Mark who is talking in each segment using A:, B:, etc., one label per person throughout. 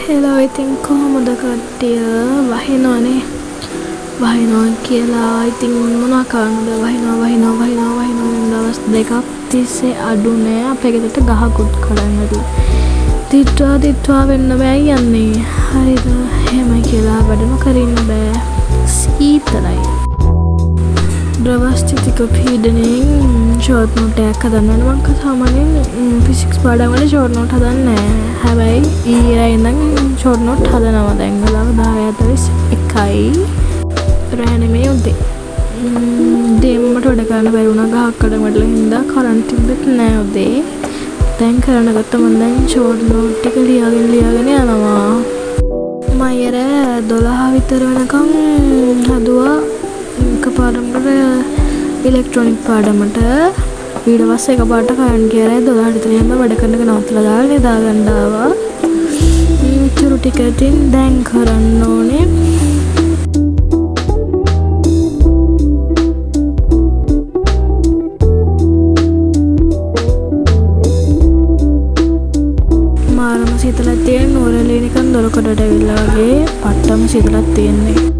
A: Hello ඉතින් කොහොමද කට්ටිය වහිනවනේ වහිනවා කියලා ඉතින් මොනවා කරන්නද වහිනවා දවස් දෙකක් තිස්සේ අඩු නෑ අපේ ගෙදරට ගහකුත් කඩන්න ඇති තිත්වා වෙන්න බෑ යන්නේ හරිද එහෙමයි කියලා වැඩ නොකර ඉන්න බෑ සීතලයි ද්‍රවස්ථිතික පීඩනයෙන් ෂෝට් නෝට් එකක් හදන්න වෙනවා මම සාමාන්‍යයෙන් ෆිසික්ස් පාඩම් වල ෂෝට් නෝට් හදන්නේ නැහැ. හැබැයි ඊයේ ඉඳන් ෂෝට් නෝට් හදනවා දැන් වෙලාව 10:41යි. රෑනේ උදේ. දෙම්මට වැඩ කරන්න බැරි වුණා ගහක් කඩ වැටලා හින්දා කරන්ට් තිබ්බෙත් නෑ උදේ. දැන් කරන්න ගත්තා මම දැන් ෂෝට් නෝට් එක ලියාගෙන යනවා. මම ඊයර 12 විතර වෙනකම් හදුවා පාඩමට ඉලෙක්ට්‍රොනික පාඩමට ඊට පස්සේ එකපාරට කරන්ට් ගියා 12ට විතර යන්න වැඩ කරන එක නවත්තලා දාලා නිදාගන්න ආවා. ඉතුරු ටික ඉතින් දැන් කරන්න ඕනේ. මාරම සීතලක් තියෙන නෝරලේ නිකන් දොරකඩට ඇවිල්ලා වගේ පට්ටම සීතලක් තියෙන්නේ.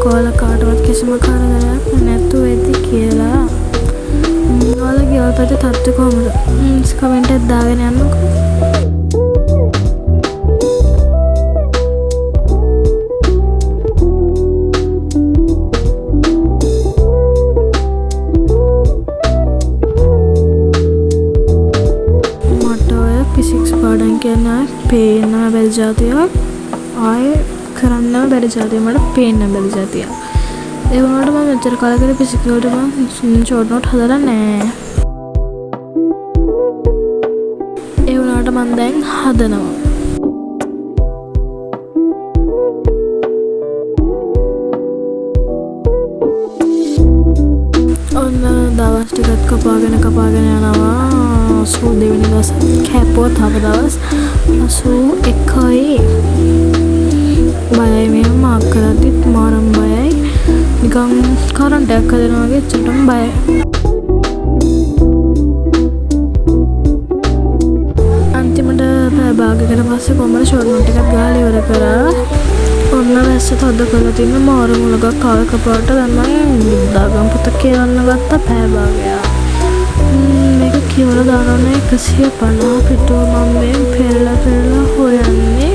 A: කොහොල කාටවත් කිසිම කාරණයක් නැතුව ඇති කියලා ඔයාලගේ ඔයාලට තත්ත්වය කොහොමද කමෙන්ට් එකක් දාගෙන යන්නකෝ මට ඔය ෆිසික්ස් පාඩම් කියන පේන බැරි જાතියක් ආයේ කරන්න බැරි જાතිය මට පේන්න බැරි જાතිය. ඒ වුණාට මම මෙච්චර කාලෙකට ෆිසික්ස් වලට මම ෂෝට් නෝට් හදලා නැහැ. ඒ වුණාට මම දැන් හදනවා. ඔන්න දවස් ටිකක් කපාගෙන යනවා. 82 වෙනි දවස් කැපුවා තව දවස් 81යි. බයයි මේ මාක් කරද්දිත් මාරම් බයයි නිකන් කරන්ට් එකක් හදනවා වගේ චටම් බයයි අන්තිමට පැය භාගයකට පස්සේ කොහමද ෂෝට් නෝට් එකක් ගහලා ඉවර කරා ඔන්න වැස්ස තද කරලා තින්න මාර මුලක් කාල කපාට දැන් මම බුද්ධාගම පොත කියවන්න ගත්තා පැය භාගයක් මේක කියවලා දානවා 150 පිටුව මම මේ පෙරලා හොයන්නේ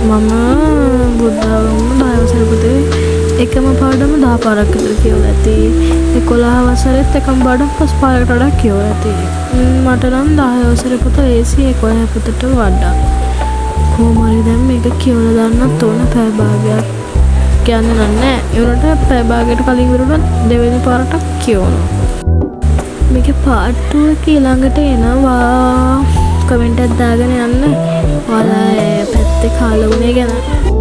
A: මම බුද්ධාගම 10 වසර පුතේ එකම පාඩම 10 පාරක් විතර කියවලා ඇති 11 වසරෙත් එකම පාඩම 5 පාරකට වඩා කියවලා ඇති මට නම් 10 වසරේ පුතේ AC 11 පුතට වඩා කොහොම හරි දැන් මේක කියවලා දාන්නත් ඕන පැය භාගයක් කියන්නේ නැහැ ඒ වුණාට පැය භාගයකට කලින් ඉවරුණා දෙවෙනි පාරට කියවනවා මේක පාර්ට් 2 එක ඊළඟට එනවා කමෙන්ට් එකක් දාගෙන යන්න ඔයාලා පැත්තේ කාලුනේ ගැන